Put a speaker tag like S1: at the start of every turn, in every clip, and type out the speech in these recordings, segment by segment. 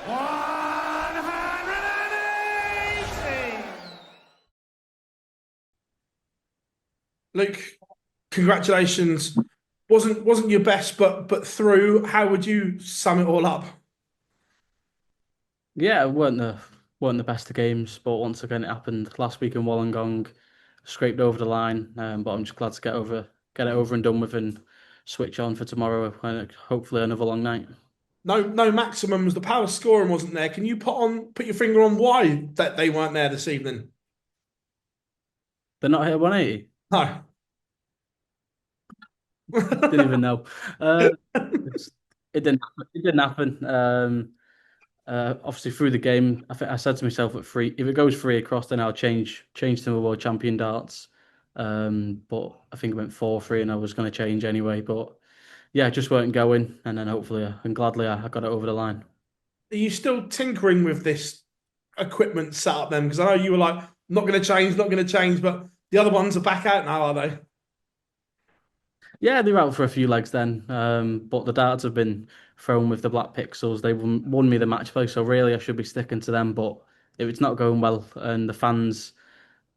S1: 180. Luke, congratulations. Wasn't your best, but through. How would you sum it all up?
S2: Yeah, it weren't the best of games, but once again it happened last week in Wollongong. Scraped over the line, but I'm just glad to get it over and done with, and switch on for tomorrow and hopefully another long night.
S1: No maximums. The power scoring wasn't there. Can you put your finger on why that they weren't there this evening?
S2: They're not here 180.
S1: No.
S2: Didn't even know. Uh, it's, it didn't happen. Obviously through the game, I think I said to myself at three, if it goes three across, then I'll change to a world champion darts. But I think it went 4-3, and I was going to change anyway. But yeah, just weren't going, and then hopefully and gladly I got it over the line.
S1: Are you still tinkering with this equipment setup then? Because I know you were like, not going to change, not going to change, but the other ones are back out now, are they?
S2: Yeah, they were out for a few legs then, but the darts have been thrown with the Black Pixels. They won me the match play, so really I should be sticking to them. But if it's not going well and the fans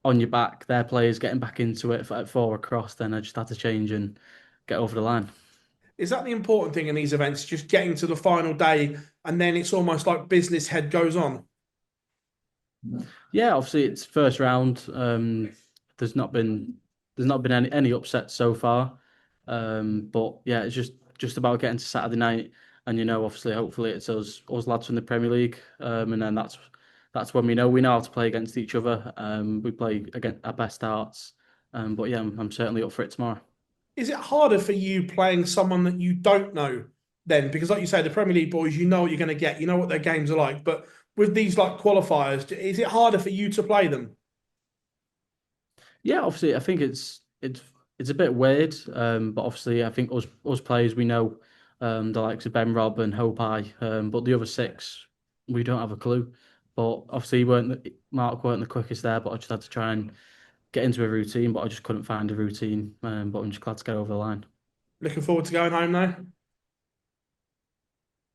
S2: on your back, their players getting back into it at 4 across, then I just had to change and get over the line.
S1: Is that the important thing in these events? Just getting to the final day, and then it's almost like business head goes on.
S2: Yeah, obviously it's first round. There's not been any upsets so far. But yeah, it's just about getting to Saturday night, and obviously, hopefully, it's us lads from the Premier League, and then that's when we know how to play against each other. We play against our best darts. But yeah, I'm certainly up for it tomorrow.
S1: Is it harder for you playing someone that you don't know then? Because like you say, the Premier League boys, you know what you're going to get, you know what their games are like. But with these like qualifiers, is it harder for you to play them?
S2: Yeah, obviously, I think it's a bit weird, but obviously, I think us players we know the likes of Ben Robb and Hope I, but the other six we don't have a clue. But obviously, Mark weren't the quickest there, but I just had to try and get into a routine, but I just couldn't find a routine. But I'm just glad to get over the line.
S1: Looking forward to going home now.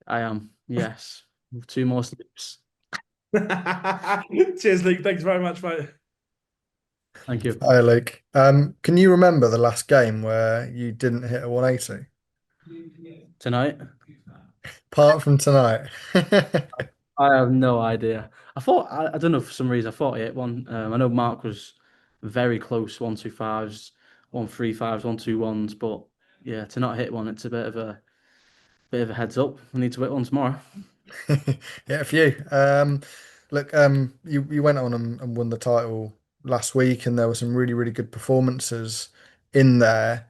S2: I am, yes, two more sleeps.
S1: Cheers, Luke. Thanks very much, mate.
S2: Thank you.
S3: Hi, Luke. Can you remember the last game where you didn't hit a 180?
S2: Tonight,
S3: Apart from tonight.
S2: I have no idea. I don't know for some reason I thought he hit one. I know Mark was very close, 125s, 135s, 121s, but yeah, to not hit one, it's a bit of a heads up. We need to hit one tomorrow.
S3: Yeah, a few. Look, you went on and won the title last week, and there were some really, really good performances in there.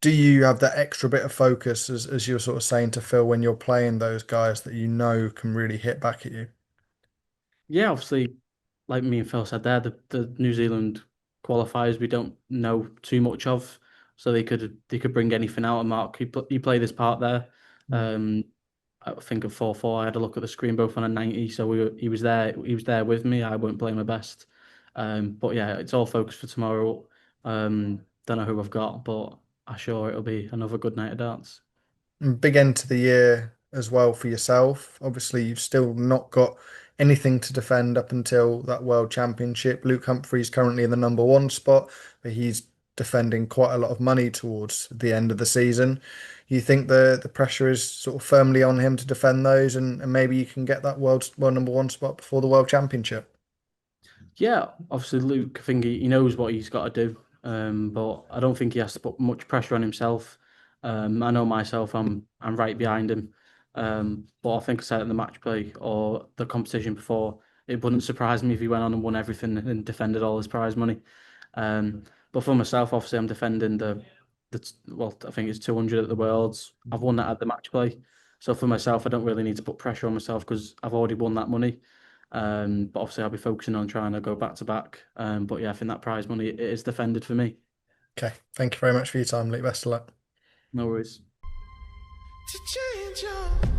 S3: Do you have that extra bit of focus, as you were sort of saying to Phil, when you're playing those guys that you know can really hit back at you?
S2: Yeah, obviously, like me and Phil said there, the New Zealand qualifiers we don't know too much of, so they could bring anything out. And Mark, he played his part there. Um, I think of 4-4. I had a look at the screen both on a 90, so he was there. He was there with me. I wouldn't play my best. But yeah, it's all focused for tomorrow. Don't know who I've got, but I'm sure it'll be another good night of darts.
S3: And big end to the year as well for yourself. Obviously, you've still not got anything to defend up until that World Championship. Luke Humphrey's currently in the number one spot, but he's defending quite a lot of money towards the end of the season. You think the pressure is sort of firmly on him to defend those, and maybe you can get that world number one spot before the World Championship?
S2: Yeah, obviously Luke, I think he knows what he's got to do, but I don't think he has to put much pressure on himself. I know myself, I'm right behind him, but I think I said in the match play or the competition before, it wouldn't surprise me if he went on and won everything and defended all his prize money. But for myself, obviously, I'm defending well, I think it's 200 at the Worlds. I've won that at the match play, so for myself, I don't really need to put pressure on myself because I've already won that money. But obviously, I'll be focusing on trying to go back to back. But yeah, I think that prize money it is defended for me.
S3: Okay, thank you very much for your time, Luke. Best of luck.
S2: No worries.
S1: To change your